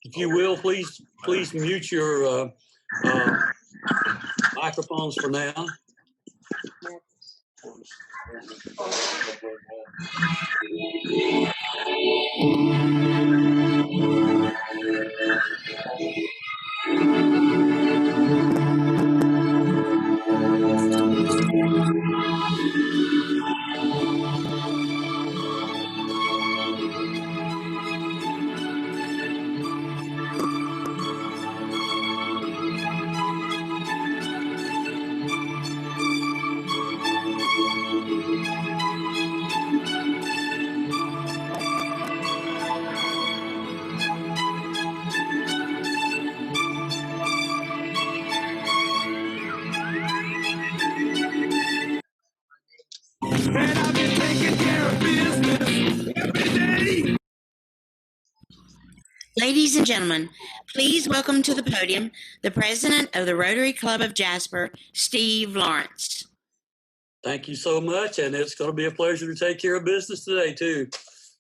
If you will, please mute your microphones for now. And I've been taking care of business every day. Ladies and gentlemen, please welcome to the podium the president of the Rotary Club of Jasper, Steve Lawrence. Thank you so much, and it's going to be a pleasure to take care of business today, too.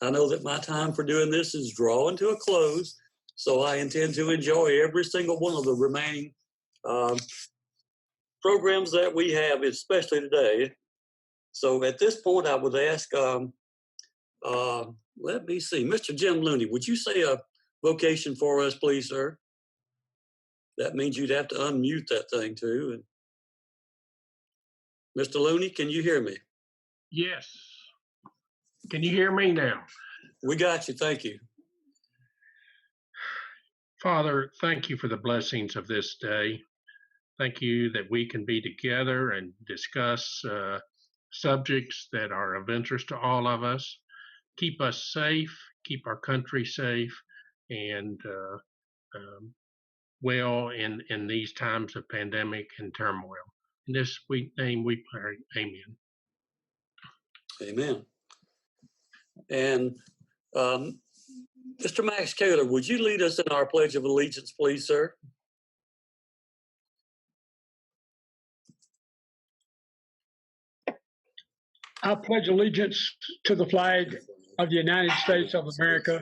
I know that my time for doing this is drawing to a close, so I intend to enjoy every single one of the remaining programs that we have, especially today. So at this point, I would ask, let me see, Mr. Jim Looney, would you say a vocation for us, please, sir? That means you'd have to unmute that thing, too. And Mr. Looney, can you hear me? Yes. Can you hear me now? We got you. Thank you. Father, thank you for the blessings of this day. Thank you that we can be together and discuss subjects that are of interest to all of us. Keep us safe, keep our country safe, and well in these times of pandemic and turmoil. In this sweet name we pray, amen. Amen. And Mr. Max Kaler, would you lead us in our Pledge of Allegiance, please, sir? I pledge allegiance to the flag of the United States of America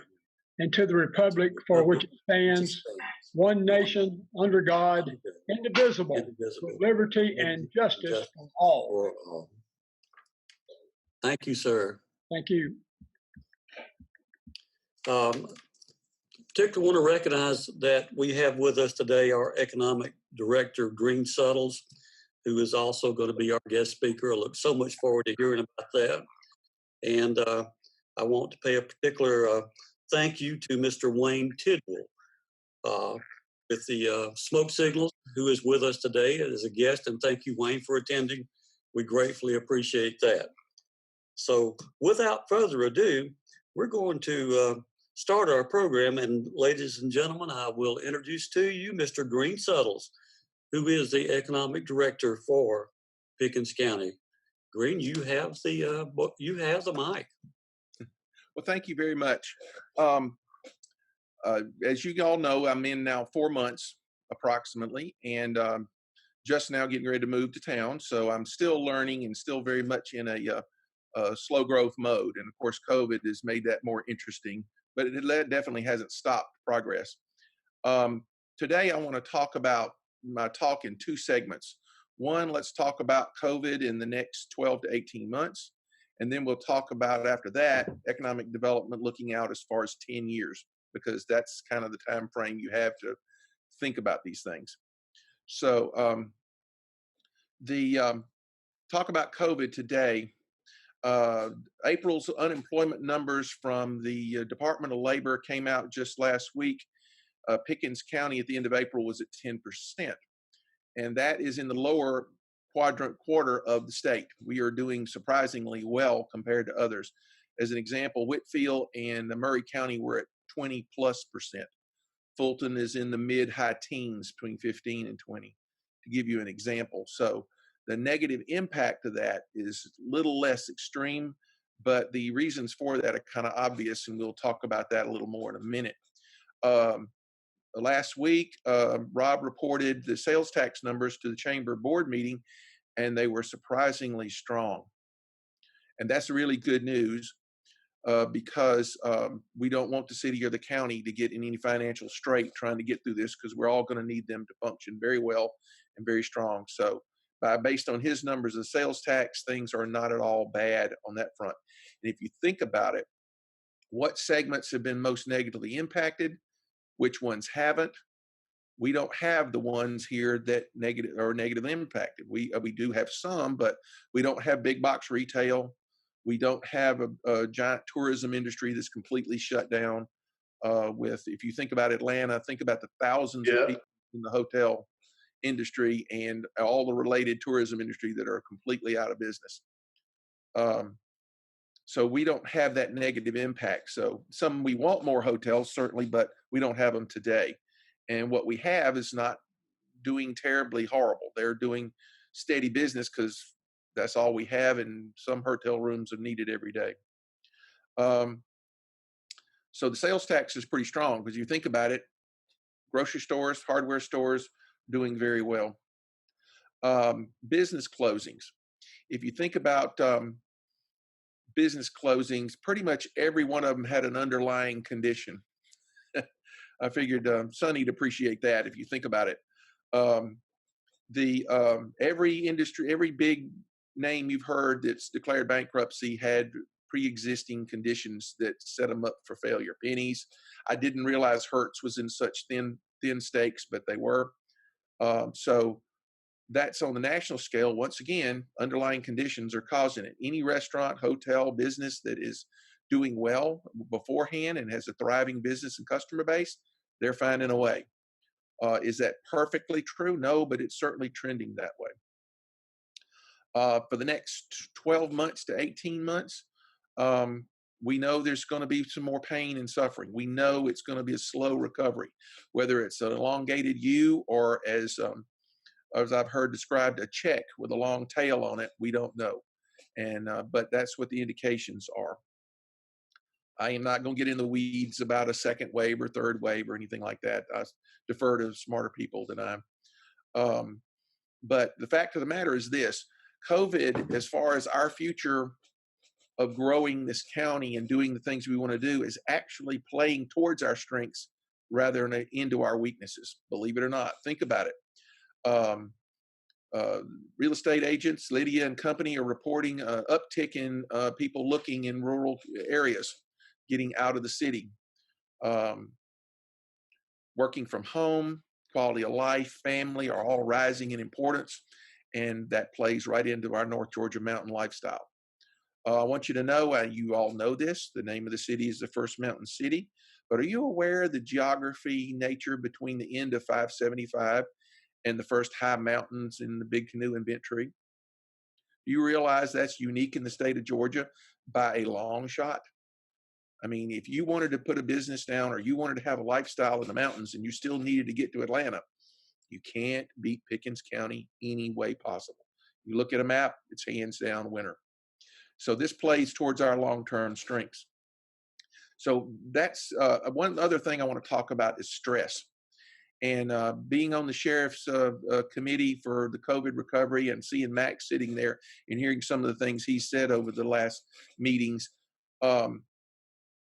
and to the republic for which it stands, one nation, under God, indivisible, with liberty and justice for all. Thank you, sir. Thank you. Particularly want to recognize that we have with us today our Economic Director, Green Suttles, who is also going to be our guest speaker. I look so much forward to hearing about that. And I want to pay a particular thank you to Mr. Wayne Tidwell with the Smoke Signals, who is with us today as a guest. And thank you, Wayne, for attending. We gratefully appreciate that. So without further ado, we're going to start our program. And ladies and gentlemen, I will introduce to you Mr. Green Suttles, who is the Economic Director for Pickens County. Green, you have the mic. Well, thank you very much. As you all know, I'm in now 4 months approximately, and just now getting ready to move to town. So I'm still learning and still very much in a slow growth mode. And of course, COVID has made that more interesting, but it definitely hasn't stopped progress. Today, I want to talk about my talk in 2 segments. One, let's talk about COVID in the next 12 to 18 months. And then we'll talk about, after that, economic development looking out as far as 10 years, because that's kind of the time frame you have to think about these things. So talk about COVID today. April's unemployment numbers from the Department of Labor came out just last week. Pickens County at the end of April was at 10%. And that is in the lower quarter of the state. We are doing surprisingly well compared to others. As an example, Whitfield and Murray County were at 20+%. Fulton is in the mid-high teens, between 15 and 20, to give you an example. So the negative impact of that is a little less extreme, but the reasons for that are kind of obvious, and we'll talk about that a little more in a minute. Last week, Rob reported the sales tax numbers to the Chamber board meeting, and they were surprisingly strong. And that's really good news. because we don't want the city or the county to get in any financial strait trying to get through this, because we're all going to need them to function very well and very strong. So based on his numbers of sales tax, things are not at all bad on that front. And if you think about it, what segments have been most negatively impacted? Which ones haven't? We don't have the ones here that negatively impacted. We do have some, but we don't have big box retail. We don't have a giant tourism industry that's completely shut down. If you think about Atlanta, think about the thousands of people in the hotel industry and all the related tourism industry that are completely out of business. So we don't have that negative impact. So we want more hotels, certainly, but we don't have them today. And what we have is not doing terribly horrible. They're doing steady business because that's all we have, and some hotel rooms are needed every day. So the sales tax is pretty strong because you think about it, grocery stores, hardware stores, doing very well. Business closings. If you think about business closings, pretty much every one of them had an underlying condition. I figured Sonny'd appreciate that if you think about it. Every industry, every big name you've heard that's declared bankruptcy had pre-existing conditions that set them up for failure. Pennies, I didn't realize Hertz was in such thin stakes, but they were. So that's on the national scale. Once again, underlying conditions are causing it. Any restaurant, hotel, business that is doing well beforehand and has a thriving business and customer base, they're finding a way. Is that perfectly true? No, but it's certainly trending that way. For the next 12 months to 18 months, we know there's going to be some more pain and suffering. We know it's going to be a slow recovery, whether it's an elongated U or as I've heard described, a check with a long tail on it. We don't know. But that's what the indications are. I am not going to get in the weeds about a second wave or third wave or anything like that. I defer to smarter people than I. But the fact of the matter is this: COVID, as far as our future of growing this county and doing the things we want to do, is actually playing towards our strengths rather than into our weaknesses. Believe it or not, think about it. Real estate agents, Lydia and company, are reporting uptick in people looking in rural areas, getting out of the city. Working from home, quality of life, family are all rising in importance, and that plays right into our North Georgia mountain lifestyle. I want you to know, you all know this, the name of the city is the First Mountain City, but are you aware of the geography nature between the end of 575 and the first high mountains in the Big Canoe and Bent Tree? Do you realize that's unique in the state of Georgia by a long shot? I mean, if you wanted to put a business down or you wanted to have a lifestyle in the mountains and you still needed to get to Atlanta, you can't beat Pickens County any way possible. You look at a map, it's hands down winner. So this plays towards our long-term strengths. So that's one other thing I want to talk about is stress. And being on the sheriff's committee for the COVID recovery and seeing Max sitting there and hearing some of the things he said over the last meetings,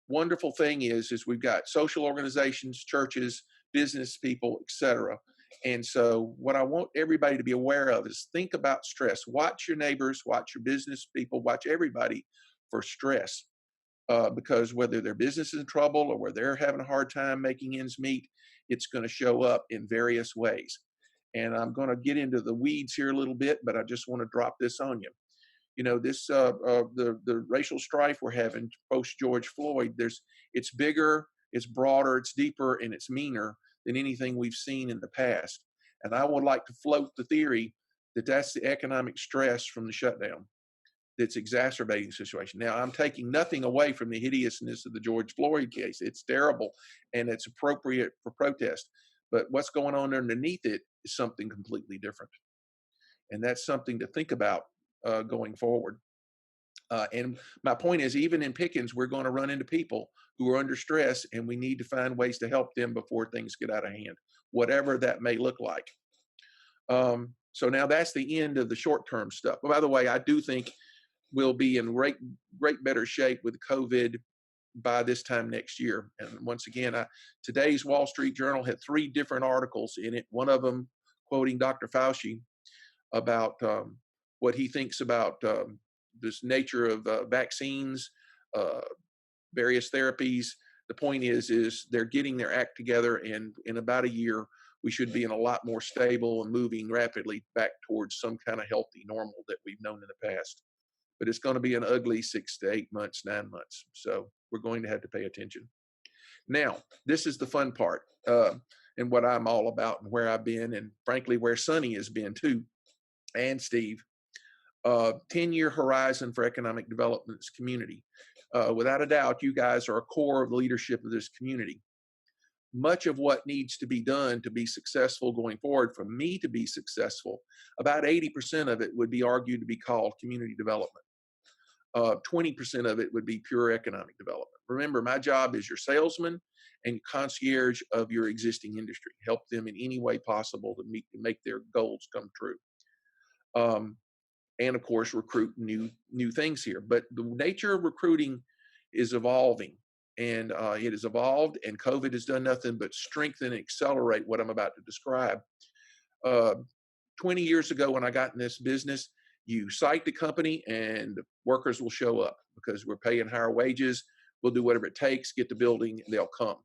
wonderful thing is we've got social organizations, churches, business people, etc. And so what I want everybody to be aware of is think about stress. Watch your neighbors, watch your business people, watch everybody for stress. Because whether their business is in trouble or whether they're having a hard time making ends meet, it's going to show up in various ways. And I'm going to get into the weeds here a little bit, but I just want to drop this on you. You know, this the racial strife we're having post George Floyd, it's bigger, it's broader, it's deeper, and it's meaner than anything we've seen in the past. And I would like to float the theory that that's the economic stress from the shutdown that's exacerbating the situation. Now, I'm taking nothing away from the hideousness of the George Floyd case. It's terrible and it's appropriate for protest. But what's going on underneath it is something completely different. And that's something to think about going forward. And my point is, even in Pickens, we're going to run into people who are under stress, and we need to find ways to help them before things get out of hand, whatever that may look like. So now that's the end of the short-term stuff. But by the way, I do think we'll be in great better shape with COVID by this time next year. And once again, today's Wall Street Journal had 3 different articles in it. One of them quoting Dr. Fauci about what he thinks about this nature of vaccines, various therapies. The point is they're getting their act together, and in about a year, we should be in a lot more stable and moving rapidly back towards some kind of healthy normal that we've known in the past. But it's going to be an ugly 6 to 8 months, 9 months. So we're going to have to pay attention. Now, this is the fun part, and what I'm all about and where I've been, and frankly, where Sonny has been too, and Steve. 10-year horizon for economic development's community. Without a doubt, you guys are a core of the leadership of this community. Much of what needs to be done to be successful going forward, for me to be successful, about 80% of it would be argued to be called community development. 20% of it would be pure economic development. Remember, my job is your salesman and concierge of your existing industry. Help them in any way possible to make their goals come true. And of course, recruit new things here. But the nature of recruiting is evolving, and it has evolved, and COVID has done nothing but strengthen and accelerate what I'm about to describe. 20 years ago, when I got in this business, you cite the company and the workers will show up because we're paying higher wages. We'll do whatever it takes, get the building, they'll come.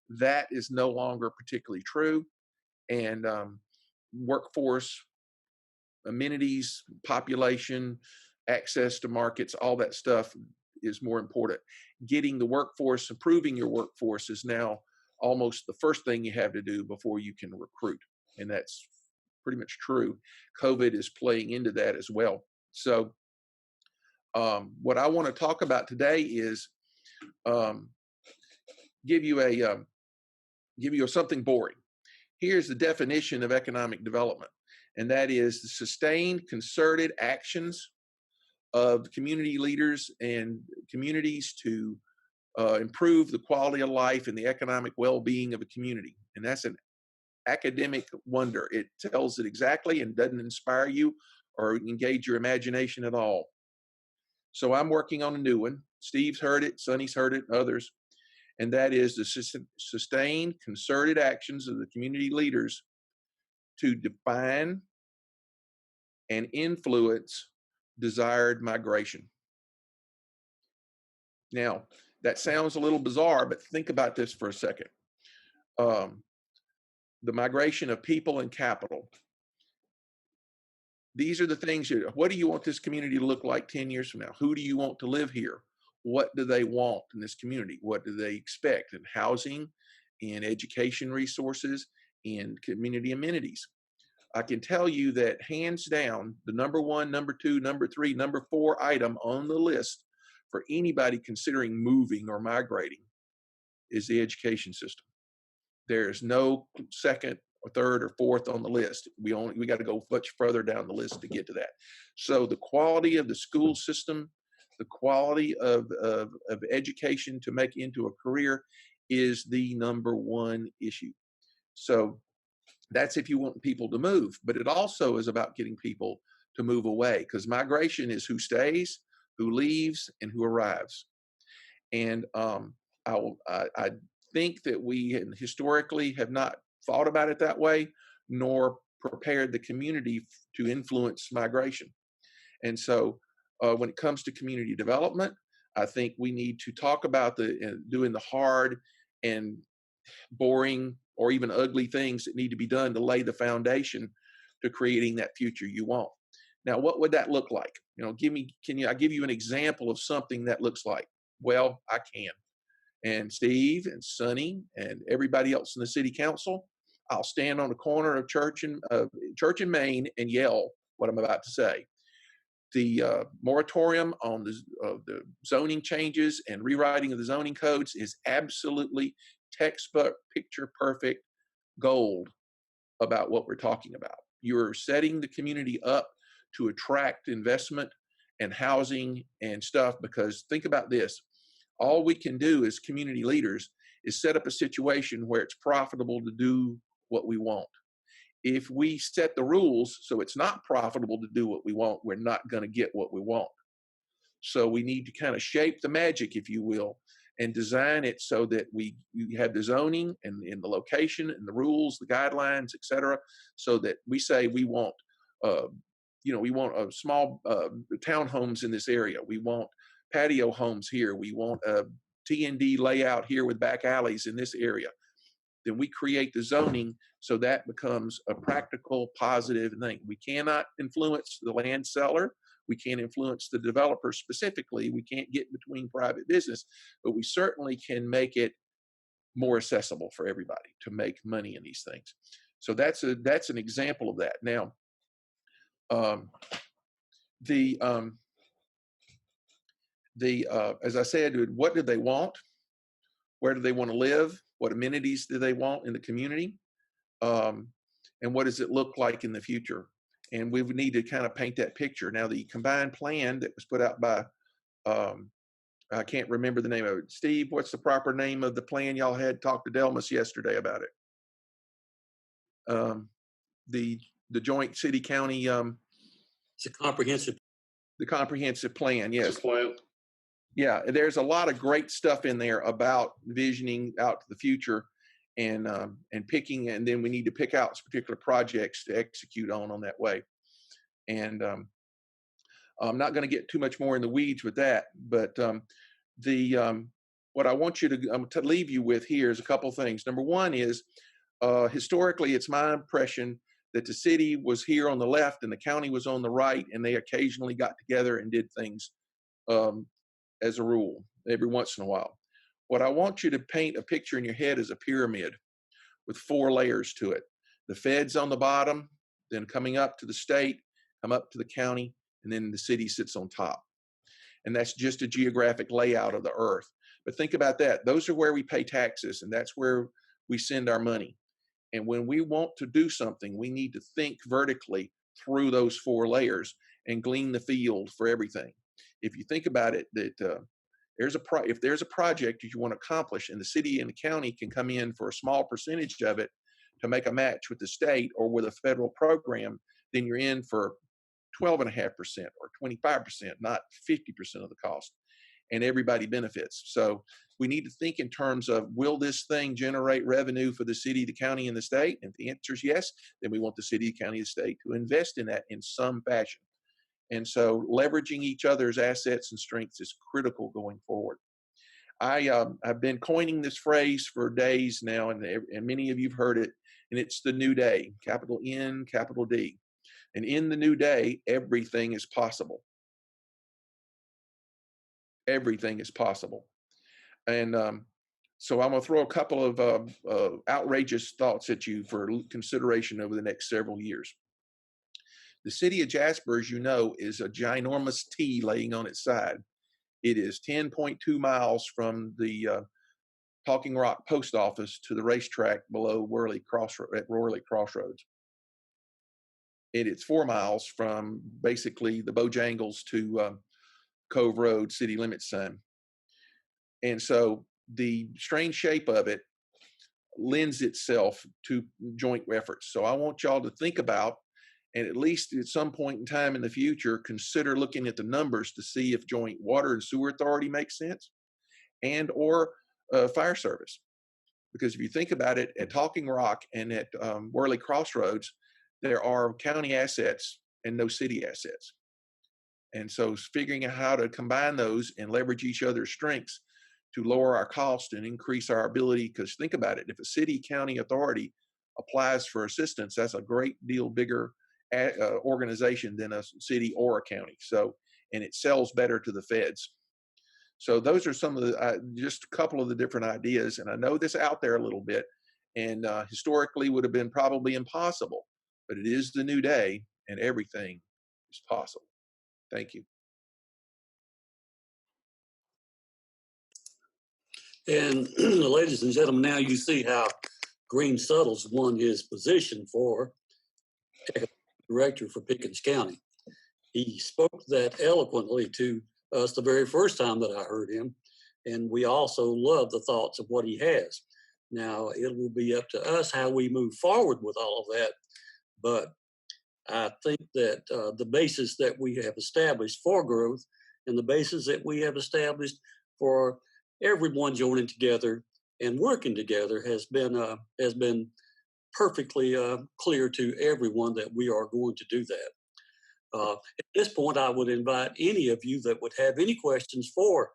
That is no longer particularly true. And workforce, amenities, population, access to markets, all that stuff is more important. Getting the workforce, improving your workforce is now almost the first thing you have to do before you can recruit. And that's pretty much true. COVID is playing into that as well. So what I want to talk about today is give you something boring. Here's the definition of economic development, and that is the sustained, concerted actions of community leaders and communities to improve the quality of life and the economic well-being of a community. And that's an academic wonder. It tells it exactly and doesn't inspire you or engage your imagination at all. So I'm working on a new one. Steve's heard it, Sonny's heard it, others. And that is the sustained, concerted actions of the community leaders to define and influence desired migration. Now, that sounds a little bizarre, but think about this for a second. The migration of people and capital. These are the things, what do you want this community to look like 10 years from now? Who do you want to live here? What do they want in this community? What do they expect in housing, in education resources, in community amenities? I can tell you that hands down, the number 1, number 2, number 3, number 4 item on the list for anybody considering moving or migrating is the education system. There's no second or third or fourth on the list. We got to go much further down the list to get to that. So the quality of the school system, the quality of education to make into a career is the number 1 issue. So that's if you want people to move, but it also is about getting people to move away, because migration is who stays, who leaves, and who arrives. And I think that we historically have not thought about it that way, nor prepared the community to influence migration. And so when it comes to community development, I think we need to talk about doing the hard and boring or even ugly things that need to be done to lay the foundation to creating that future you want. Now, what would that look like? I give you an example of something that looks like? Well, I can. And Steve and Sonny and everybody else in the city council, I'll stand on the corner of Church and Main and yell what I'm about to say. The moratorium on the zoning changes and rewriting of the zoning codes is absolutely textbook, picture perfect gold about what we're talking about. You're setting the community up to attract investment and housing and stuff, because think about this. All we can do as community leaders is set up a situation where it's profitable to do what we want. If we set the rules so it's not profitable to do what we want, we're not going to get what we want. So we need to kind of shape the magic, if you will, and design it so that you have the zoning and the location and the rules, the guidelines, et cetera, so that we say we want, we want a small townhomes in this area. We want patio homes here. We want a T&D layout here with back alleys in this area. Then we create the zoning so that becomes a practical, positive thing. We cannot influence the land seller. We can't influence the developer specifically. We can't get between private business, but we certainly can make it more accessible for everybody to make money in these things. So that's an example of that. Now, as I said, what do they want? Where do they want to live? What amenities do they want in the community? And what does it look like in the future? And we would need to kind of paint that picture. Now, the combined plan that was put out by, I can't remember the name of it. Steve, what's the proper name of the plan? Y'all had talked to Delmas yesterday about it. The joint city county. It's a comprehensive. The comprehensive plan, yes. Yeah, there's a lot of great stuff in there about visioning out to the future and picking, and then we need to pick out particular projects to execute on that way. And I'm not going to get too much more in the weeds with that, but what I want you to leave you with here is a couple things. Number one is historically, it's my impression that the city was here on the left and the county was on the right, and they occasionally got together and did things as a rule every once in a while. What I want you to paint a picture in your head is a pyramid with 4 layers to it. The feds on the bottom, then coming up to the state, come up to the county, and then the city sits on top. And that's just a geographic layout of the earth. But think about that. Those are where we pay taxes, and that's where we send our money. And when we want to do something, we need to think vertically through those 4 layers and glean the field for everything. If you think about it, that if there's a project that you want to accomplish, and the city and the county can come in for a small percentage of it to make a match with the state or with a federal program, then you're in for 12.5% or 25%, not 50% of the cost, and everybody benefits. So we need to think in terms of, will this thing generate revenue for the city, the county, and the state? And if the answer is yes, then we want the city, county, and the state to invest in that in some fashion. And so leveraging each other's assets and strengths is critical going forward. I've been coining this phrase for days now, and many of you have heard it, and it's the new day, capital N, capital D. And in the new day, everything is possible. Everything is possible. And so I'm going to throw a couple of outrageous thoughts at you for consideration over the next several years. The city of Jasper, as you know, is a ginormous T laying on its side. It is 10.2 miles from the Talking Rock post office to the racetrack below Worley Crossroads. It's 4 miles from basically the Bojangles to Cove Road city limits sign. And so the strange shape of it lends itself to joint efforts. So I want y'all to think about, and at least at some point in time in the future, consider looking at the numbers to see if joint water and sewer authority makes sense, and or fire service. Because if you think about it, at Talking Rock and at Worley Crossroads, there are county assets and no city assets. And so figuring out how to combine those and leverage each other's strengths to lower our cost and increase our ability, because think about it, if a city county authority applies for assistance, that's a great deal bigger organization than a city or a county. So, and it sells better to the feds. So those are some of the, just a couple of the different ideas. And I know this out there a little bit, and historically would have been probably impossible, but it is the new day and everything is possible. Thank you. And ladies and gentlemen, now you see how Green Suttles won his position for director for Pickens County. He spoke that eloquently to us the very first time that I heard him, and we also love the thoughts of what he has. Now, it will be up to us how we move forward with all of that, but I think that the basis that we have established for growth and the basis that we have established for everyone joining together and working together has been perfectly clear to everyone that we are going to do that. At this point, I would invite any of you that would have any questions for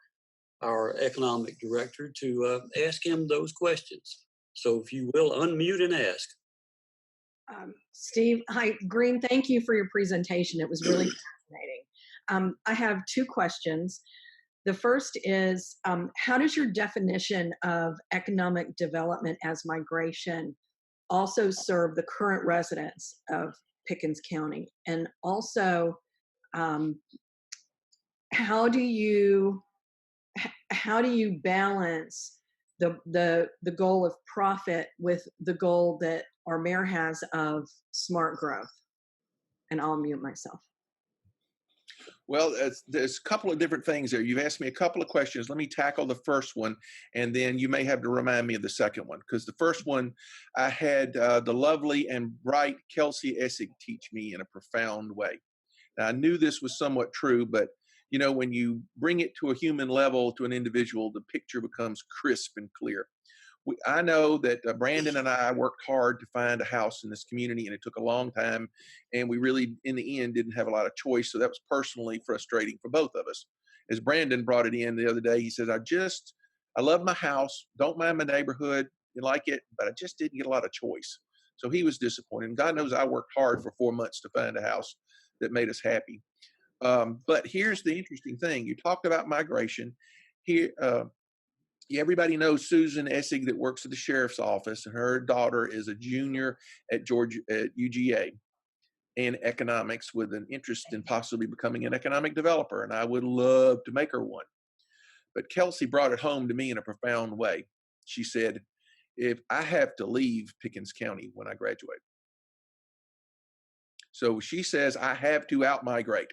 our economic director to ask him those questions. So if you will, unmute and ask. Steve, hi, Green, thank you for your presentation. It was really fascinating. I have two questions. The first is, how does your definition of economic development as migration also serve the current residents of Pickens County? And also, how do you balance the goal of profit with the goal that our mayor has of smart growth? And I'll mute myself. Well, there's a couple of different things there. You've asked me a couple of questions. Let me tackle the first one, and then you may have to remind me of the second one, because the first one I had the lovely and bright Kelsey Essig teach me in a profound way. Now, I knew this was somewhat true, but you know, when you bring it to a human level, to an individual, the picture becomes crisp and clear. I know that Brandon and I worked hard to find a house in this community, and it took a long time, and we really, in the end, didn't have a lot of choice. So that was personally frustrating for both of us. As Brandon brought it in the other day, he says, I love my house, don't mind my neighborhood, you like it, but I just didn't get a lot of choice. So he was disappointed. And God knows I worked hard for 4 months to find a house that made us happy. But here's the interesting thing. You talked about migration. Here, everybody knows Susan Essig that works at the sheriff's office, and her daughter is a junior at UGA in economics with an interest in possibly becoming an economic developer, and I would love to make her one. But Kelsey brought it home to me in a profound way. She said, if I have to leave Pickens County when I graduate. So she says, I have to out-migrate.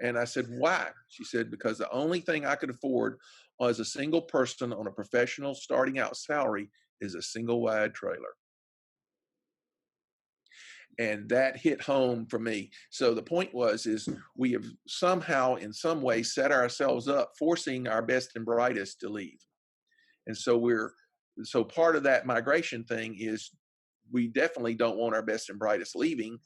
And I said, why? She said, because the only thing I could afford as a single person on a professional starting out salary is a single wide trailer. And that hit home for me. So the point is we have somehow in some way set ourselves up, forcing our best and brightest to leave. And so part of that migration thing is we definitely don't want our best and brightest leaving.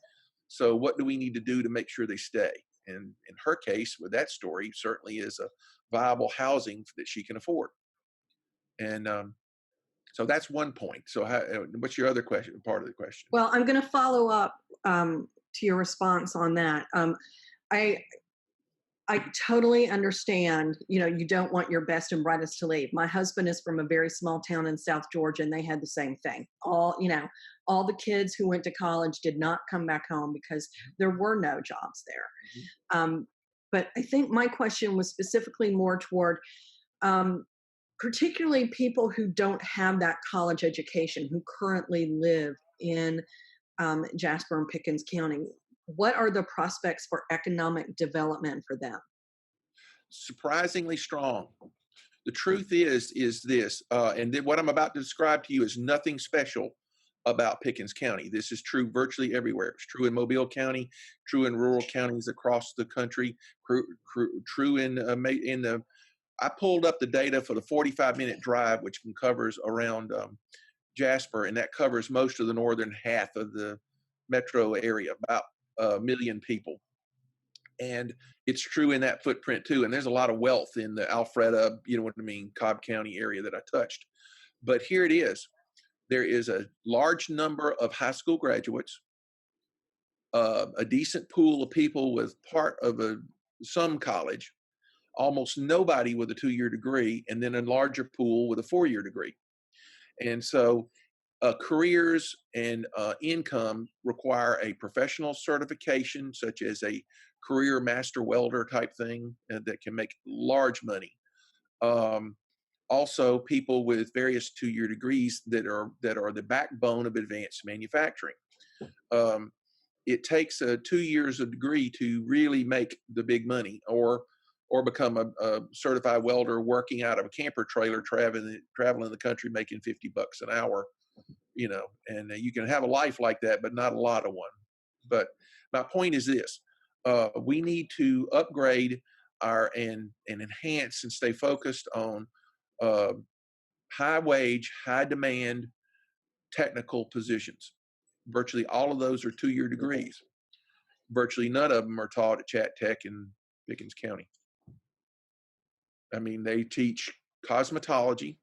So what do we need to do to make sure they stay? And in her case, with that story, certainly is a viable housing that she can afford. And so that's one point. So what's your other question, part of the question? Well, I'm going to follow up to your response on that. I totally understand, you don't want your best and brightest to leave. My husband is from a very small town in South Georgia, and they had the same thing. All the kids who went to college did not come back home because there were no jobs there. Mm-hmm. But I think my question was specifically more toward particularly people who don't have that college education, who currently live in Jasper and Pickens County. What are the prospects for economic development for them? Surprisingly strong. The truth is this, and then what I'm about to describe to you is nothing special about Pickens County. This is true virtually everywhere. It's true in Mobile County, true in rural counties across the country, true in the. I pulled up the data for the 45-minute drive, which covers around Jasper, and that covers most of the northern half of the metro area, about 1 million people. And it's true in that footprint too. And there's a lot of wealth in the Alpharetta, Cobb County area that I touched. But here it is. There is a large number of high school graduates, a decent pool of people with part of some college, almost nobody with a 2-year degree, and then a larger pool with a 4-year degree. And so careers and income require a professional certification, such as a career master welder type thing that can make large money. Also, people with various 2-year degrees that are the backbone of advanced manufacturing. It takes 2 years of degree to really make the big money, or become a certified welder working out of a camper trailer, traveling the country, making $50 an hour. And you can have a life like that, but not a lot of one. But my point is this: we need to upgrade and enhance and stay focused on high wage, high demand technical positions. Virtually all of those are 2-year degrees. Virtually none of them are taught at Chat Tech in Pickens County. I mean, they teach cosmetology,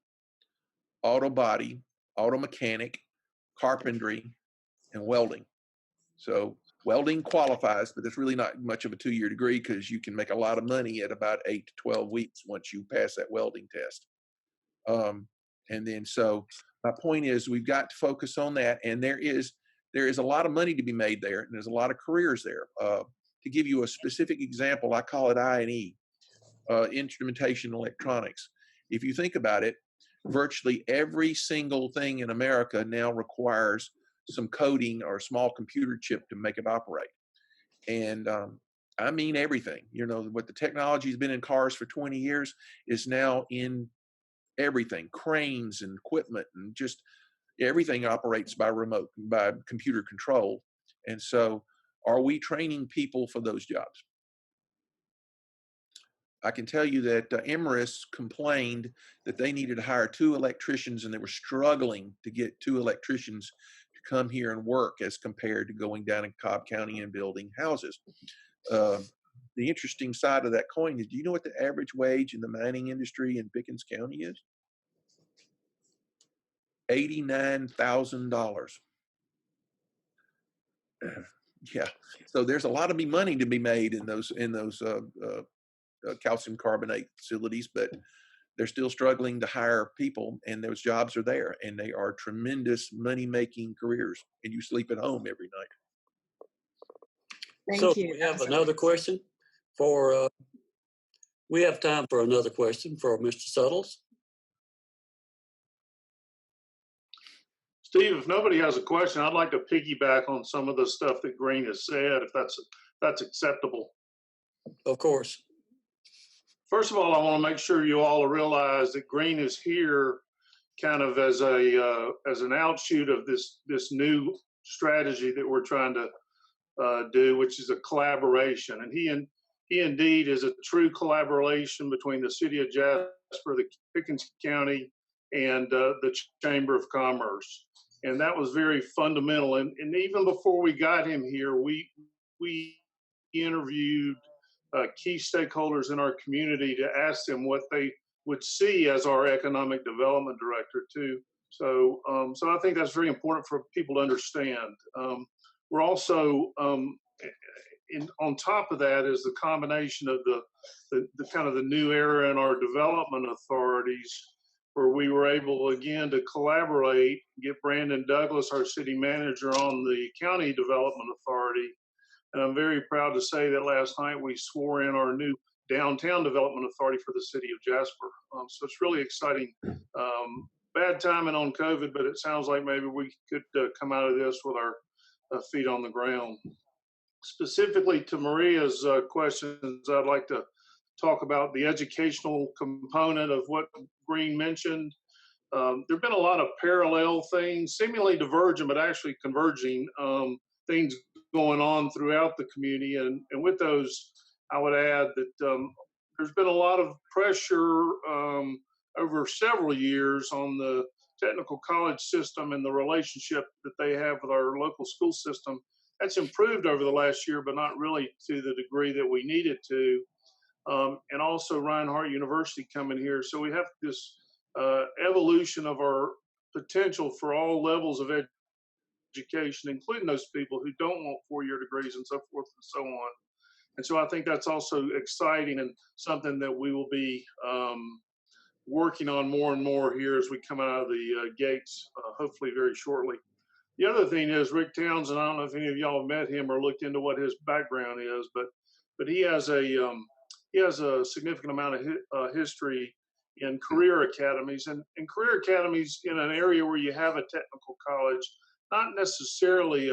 auto body, auto mechanic, carpentry, and welding. So welding qualifies, but it's really not much of a 2-year degree because you can make a lot of money at about 8 to 12 weeks once you pass that welding test. And then, so my point is, we've got to focus on that. And there is a lot of money to be made there, and there's a lot of careers there. To give you a specific example, I call it I&E, instrumentation electronics. If you think about it, virtually every single thing in America now requires some coding or a small computer chip to make it operate. And I mean everything. You know, what the technology has been in cars for 20 years is now in everything, cranes and equipment, and just everything operates by computer control. And so, are we training people for those jobs? I can tell you that Emirates complained that they needed to hire 2 electricians, and they were struggling to get 2 electricians to come here and work as compared to going down in Cobb County and building houses. The interesting side of that coin is, do you know what the average wage in the mining industry in Pickens County is? $89,000. Yeah, so there's a lot of money to be made in those calcium carbonate facilities, but they're still struggling to hire people, and those jobs are there, and they are tremendous money-making careers, and you sleep at home every night. Thank So you. we have another question for, we have time for another question for Mr. Suttles. Steve, if nobody has a question, I'd like to piggyback on some of the stuff that Green has said, if that's acceptable. Of course. First of all, I want to make sure you all realize that Green is here kind of as an outshoot of this new strategy that we're trying to do, which is a collaboration. And he indeed is a true collaboration between the City of Jasper, the Pickens County, and the Chamber of Commerce. And that was very fundamental. And even before we got him here, we interviewed key stakeholders in our community to ask them what they would see as our economic development director too. So I think that's very important for people to understand. We're also, on top of that is the combination of the kind of the new era in our development authorities, where we were able again to collaborate, get Brandon Douglas, our city manager, on the county development authority. And I'm very proud to say that last night we swore in our new downtown development authority for the city of Jasper. So it's really exciting. Bad timing on COVID, but it sounds like maybe we could come out of this with our feet on the ground. Specifically to Maria's questions, I'd like to talk about the educational component of what Green mentioned. There have been a lot of parallel things, seemingly divergent, but actually converging things going on throughout the community. And with those, I would add that there's been a lot of pressure over several years on the technical college system and the relationship that they have with our local school system. That's improved over the last year, but not really to the degree that we need it to. And also Reinhardt University coming here. So we have this evolution of our potential for all levels of education, including those people who don't want 4-year degrees and so forth and so on. And so I think that's also exciting and something that we will be working on more and more here as we come out of the gates, hopefully very shortly. The other thing is Rick Townsend. I don't know if any of y'all have met him or looked into what his background is, but he has a significant amount of history in career academies, and career academies in an area where you have a technical college, not necessarily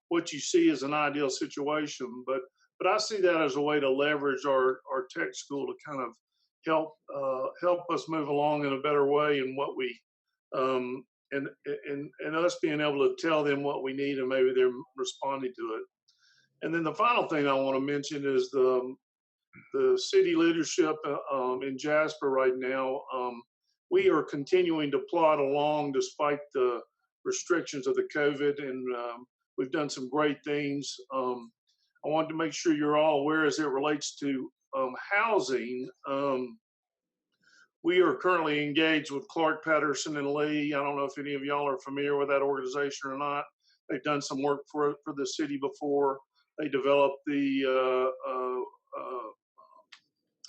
what you see as an ideal situation, but I see that as a way to leverage our tech school to kind of help us move along in a better way in what we and us being able to tell them what we need, and maybe they're responding to it. And then the final thing I want to mention is the city leadership in Jasper right now, we are continuing to plod along despite the restrictions of the COVID, and we've done some great things. I wanted to make sure you're all aware as it relates to housing. We are currently engaged with Clark, Patterson, and Lee. I don't know if any of y'all are familiar with that organization or not. They've done some work for the city before. They developed the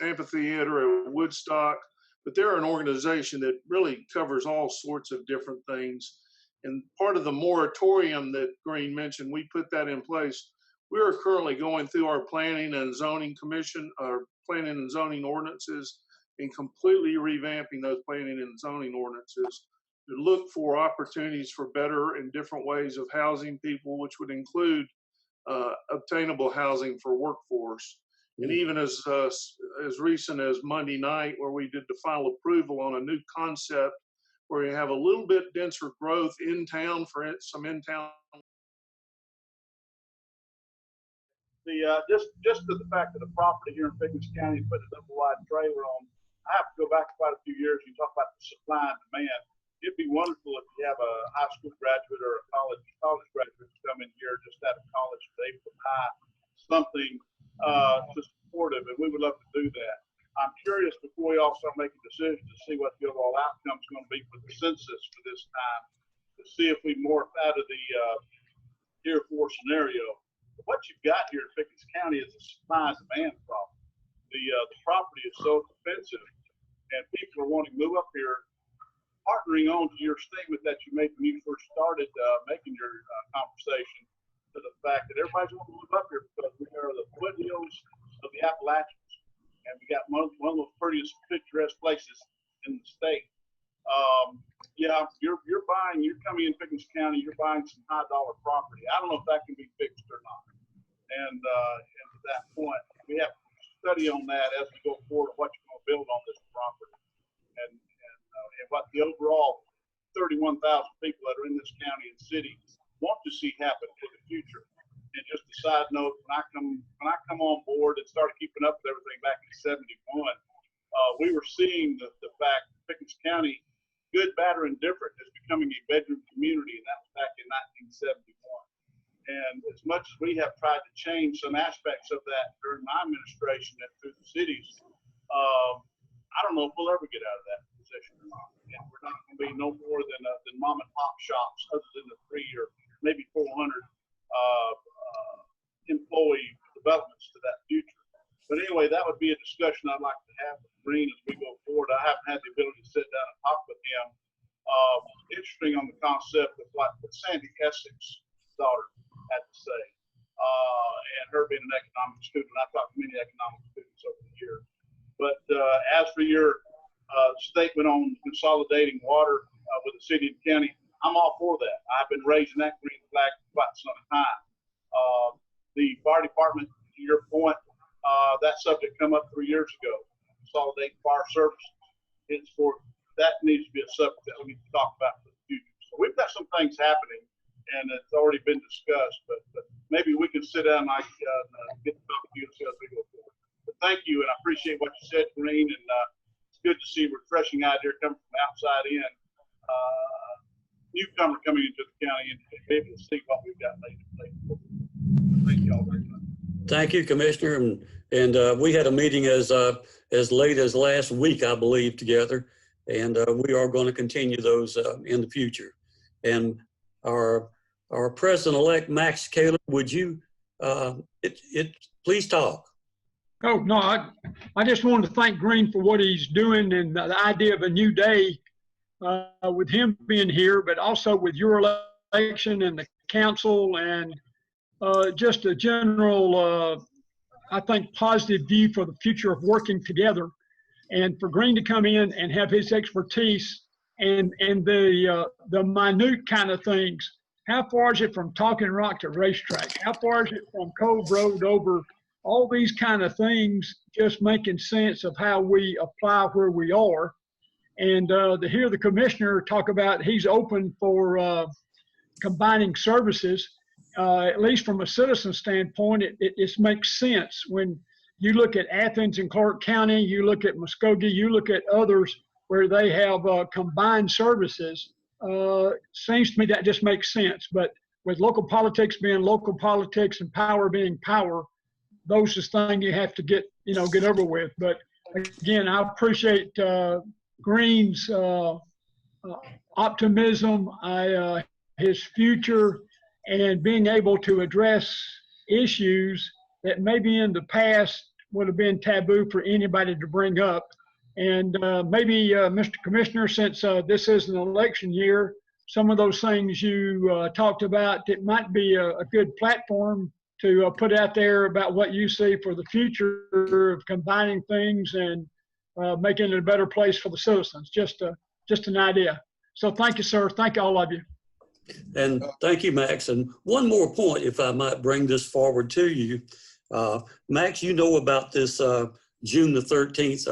amphitheater at Woodstock, but they're an organization that really covers all sorts of different things. And part of the moratorium that Green mentioned, we put that in place. We are currently going through our planning and zoning commission, our planning and zoning ordinances, and completely revamping those planning and zoning ordinances to look for opportunities for better and different ways of housing people, which would include obtainable housing for workforce. And even as recent as Monday night, where we did the final approval on a new concept where you have a little bit denser growth in town for some in-town. Just to the fact that the property here in Pickens County put a double wide trailer on, I have to go back quite a few years. You talk about the supply and demand. It'd be wonderful if you have a high school graduate or a college graduate come in here just out of college and they would buy something to support it, and we would love to do that. I'm curious before we all start making decisions to see what the overall outcome is going to be for the census for this time, to see if we morph out of the Tier 4 scenario. But what you've got here in Pickens County is a supply and demand problem. The property is so expensive, and people are wanting to move up here. Partnering on to your statement that you made when you first started making your conversation, to the fact that everybody's wanting to move up here because we are the foothills of the Appalachians, and we got one of the most prettiest picturesque places in the state. You're coming in Pickens County, you're buying some high dollar property. I don't know if that can be fixed or not. And to that point, we have to study on that as we go forward, what you're going to build on this property. And what the overall 31,000 people that are in this county and city want to see happen for the future. And just a side note, when I come on board and started keeping up with everything back in '71, we were seeing the fact that Pickens County, good, bad, or indifferent, is becoming a bedroom community, and that was back in 1971. And as much as we have tried to change some aspects of that during my administration and through the cities, I don't know if we'll ever get out of that position or not. And we're not going to be no more than mom and pop shops, other than the 3 or maybe 400 employee developments to that future. But anyway, that would be a discussion I'd like to have with Green as we go forward. I haven't had the ability to sit down and talk with him. Interesting on the concept of what Sandy Essex's daughter had to say, and her being an economics student. I've talked to many economics students over the years. But as for your statement on consolidating water with the city and county, I'm all for that. I've been raising that green flag for quite some time. The fire department, to your point, that subject come up 3 years ago. Consolidating fire services. That needs to be a subject that we need to talk about for the future. So we've got some things happening, and it's already been discussed. But maybe we can sit down and get to talk to you and see as we go forward. But thank you, and I appreciate what you said, Green, and it's good to see a refreshing idea coming from outside in. Newcomer coming into the county and be able to see what we've got later. Thank you all very much. Thank you, Commissioner. And we had a meeting as late as last week, I believe, together. And we are going to continue those in the future. And our President-elect, Max Caleb, would you please talk? Oh, no, I just wanted to thank Green for what he's doing and the idea of a new day with him being here, but also with your election and the council and just a general, I think, positive view for the future of working together. And for Green to come in and have his expertise and the minute kind of things. How far is it from Talking Rock to Racetrack? How far is it from Cove Road over? All these kind of things, just making sense of how we apply where we are. And to hear the commissioner talk about he's open for combining services, at least from a citizen standpoint, it makes sense when You look at Athens and Clark County, you look at Muskogee, you look at others where they have combined services. Seems to me that just makes sense. But with local politics being local politics and power being power, those is things you have to get over with. But again, I appreciate Green's optimism, his future, and being able to address issues that maybe in the past would have been taboo for anybody to bring up. And maybe, Mr. Commissioner, since this is an election year, some of those things you talked about, it might be a good platform to put out there about what you see for the future of combining things and making it a better place for the citizens. Just an idea. So thank you, sir. Thank all of you. And thank you, Max. And one more point, if I might bring this forward to you. Max, you know about this June the 13th,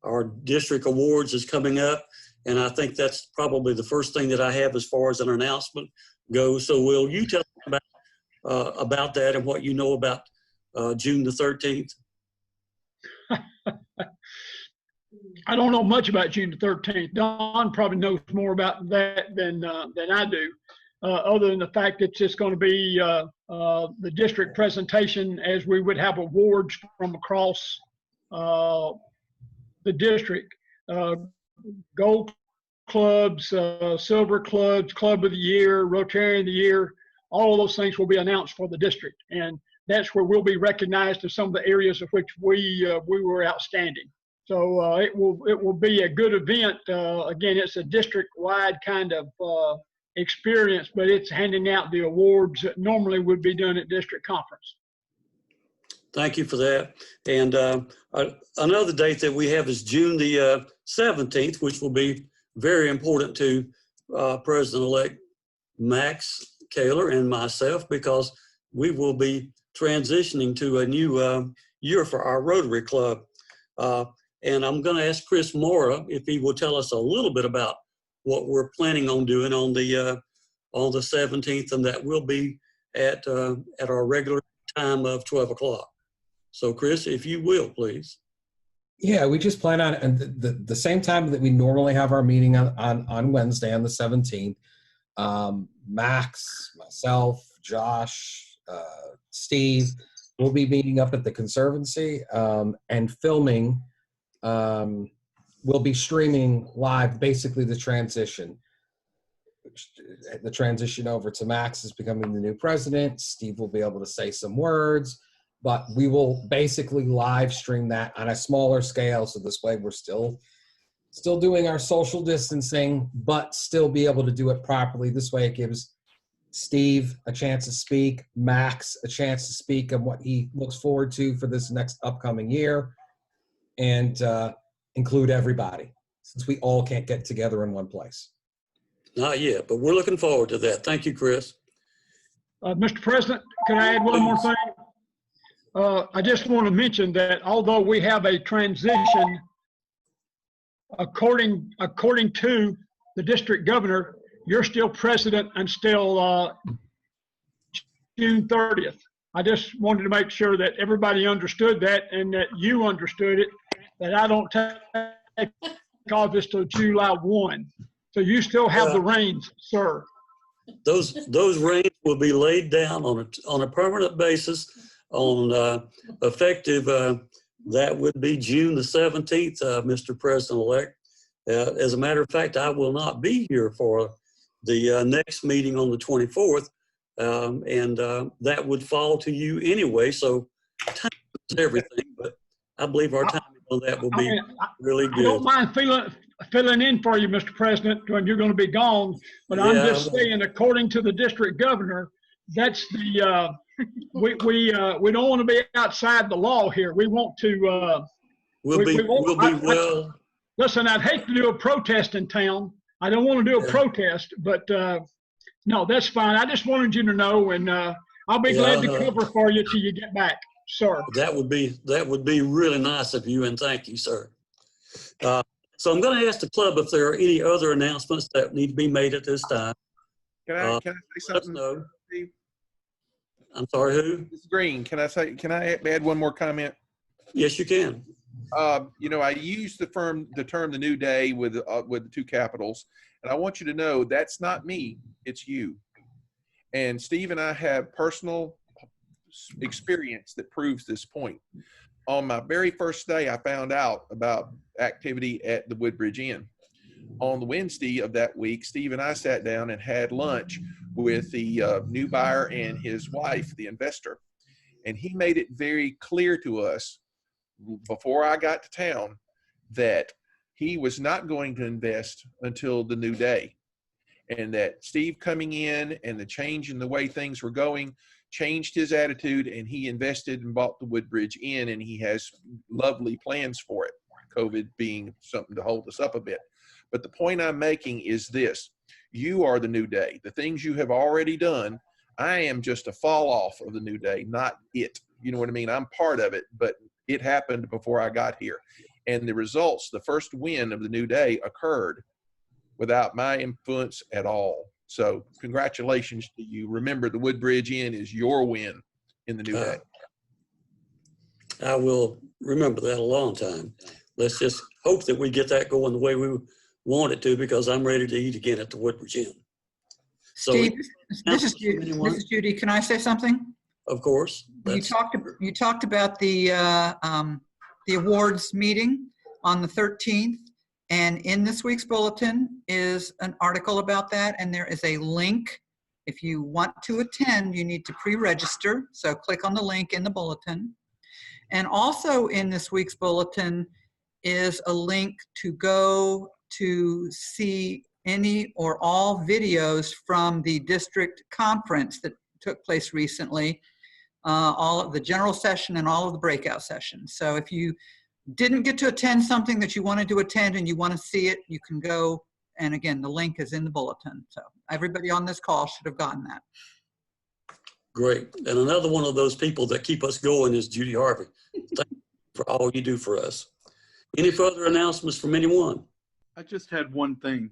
our district awards is coming up. And I think that's probably the first thing that I have as far as an announcement goes. So will you tell me about that and what you know about June the 13th? I don't know much about June the 13th. Don probably knows more about that than I do, other than the fact that it's just going to be the district presentation as we would have awards from across the district. Gold clubs, silver clubs, club of the year, Rotarian of the year, all of those things will be announced for the district. And that's where we'll be recognized as some of the areas of which we were outstanding. So it will be a good event. Again, it's a district-wide kind of experience, but it's handing out the awards that normally would be done at district conference. Thank you for that. And another date that we have is June the 17th, which will be very important to President-elect Max Kaler and myself, because we will be transitioning to a new year for our Rotary Club. And I'm going to ask Chris Mora if he will tell us a little bit about what we're planning on doing on the 17th, and that will be at our regular time of 12 o'clock. So Chris, if you will, please. Yeah, we just plan on the same time that we normally have our meeting on Wednesday on the 17th. Max, myself, Josh, Steve will be meeting up at the Conservancy and filming. We'll be streaming live basically the transition over to Max is becoming the new president. Steve will be able to say some words, but we will basically live stream that on a smaller scale. So this way we're still doing our social distancing, but still be able to do it properly. This way it gives Steve a chance to speak, Max a chance to speak on what he looks forward to for this next upcoming year, and include everybody, since we all can't get together in one place. Not yet, but we're looking forward to that. Thank you, Chris. Mr. President, can I add one more thing? I just want to mention that although we have a transition, according to the district governor, you're still president until June 30th. I just wanted to make sure that everybody understood that and that you understood it, that I don't take office till July 1. So you still have the reins, sir. Those reins will be laid down on a permanent basis on effective, that would be June the 17th, Mr. President-elect. As a matter of fact, I will not be here for the next meeting on the 24th, and that would fall to you anyway. So time is everything, but I believe our timing on that will be really good. I don't mind filling in for you, Mr. President, when you're going to be gone, but I'm just saying, according to the district governor, that's the we don't want to be outside the law here. We want to. Listen, I'd hate to do a protest in town. I don't want to do a protest, but no, that's fine. I just wanted you to know, and I'll be glad to cover for you till you get back, sir. That would be really nice of you, and thank you, sir. So I'm going to ask the club if there are any other announcements that need to be made at this time. Can I say something? No. I'm sorry, who? This is Green. Can I add one more comment? Yes, you can. You know, I use the term "the new day" with the two capitals, and I want you to know that's not me; it's you. And Steve and I have personal experience that proves this point. On my very first day, I found out about activity at the Woodbridge Inn. On the Wednesday of that week, Steve and I sat down and had lunch with the new buyer and his wife, the investor. And he made it very clear to us before I got to town that he was not going to invest until the new day. And that Steve coming in and the change in the way things were going changed his attitude, and he invested and bought the Woodbridge Inn, and he has lovely plans for it, COVID being something to hold us up a bit. But the point I'm making is this: you are the new day. The things you have already done, I am just a fall off of the new day, not it. You know what I mean? I'm part of it, but it happened before I got here. And the results, the first win of the new day occurred without my influence at all. So congratulations to you. Remember, the Woodbridge Inn is your win in the new day. I will remember that a long time. Let's just hope that we get that going the way we want it to, because I'm ready to eat again at the Woodbridge Inn. So, Steve, this is Judy. Can I say something? Of course. You talked about the awards meeting on the 13th, and in this week's bulletin is an article about that, and there is a link. If you want to attend, you need to pre-register, so click on the link in the bulletin. And also in this week's bulletin is a link to go to see any or all videos from the district conference that took place recently, all of the general session and all of the breakout sessions. So if you didn't get to attend something that you wanted to attend and you want to see it, you can go. And again, the link is in the bulletin. So everybody on this call should have gotten that. Great. And another one of those people that keep us going is Judy Harvey. Thank you for all you do for us. Any further announcements from anyone? I just had one thing.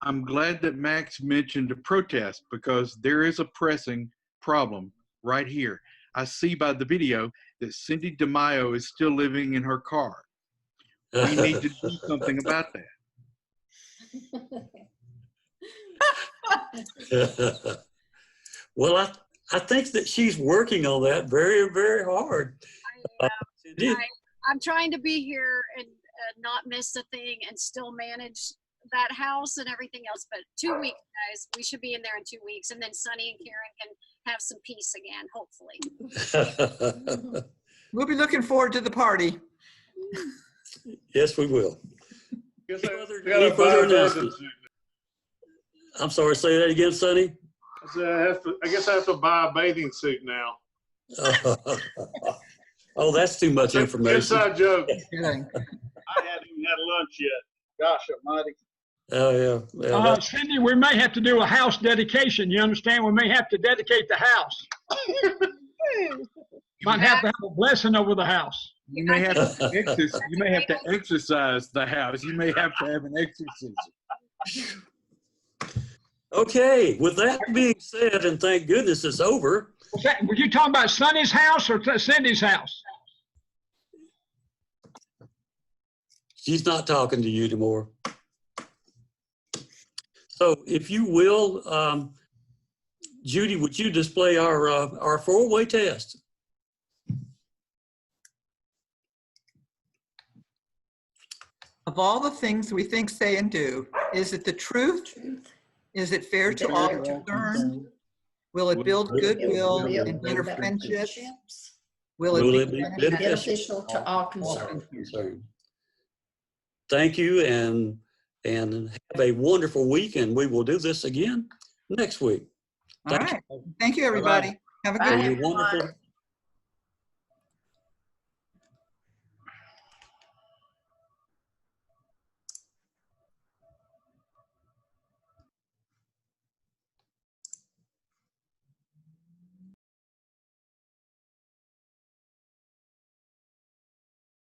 I'm glad that Max mentioned a protest, because there is a pressing problem right here. I see by the video that Cindy DeMaio is still living in her car. We need to do something about that. Well, I think that she's working on that very, very hard. I'm trying to be here and not miss a thing and still manage that house and everything else. But 2 weeks, guys, we should be in there in 2 weeks, and then Sunny and Karen can have some peace again, hopefully. We'll be looking forward to the party. Yes, we will. Any further announcements? I'm sorry, say that again, Sonny. I guess I have to buy a bathing suit now. Oh, that's too much information. Inside joke. I haven't even had lunch yet. Gosh almighty. Oh, yeah. Cindy, we may have to do a house dedication. You understand? We may have to dedicate the house. Might have to have a blessing over the house. You may have to exercise the house. You may have to have an exorcism. Okay, with that being said, and thank goodness it's over. Were you talking about Sonny's house or Cindy's house? She's not talking to you anymore. So if you will, Judy, would you display our four-way test? Of all the things we think, say, and do, is it the truth? Is it fair to all to learn? Will it build goodwill and better friendships? Will it be beneficial to all concerned? Thank you, and have a wonderful week, and we will do this again next week. All right. Thank you, everybody. Have a good one. Wonderful.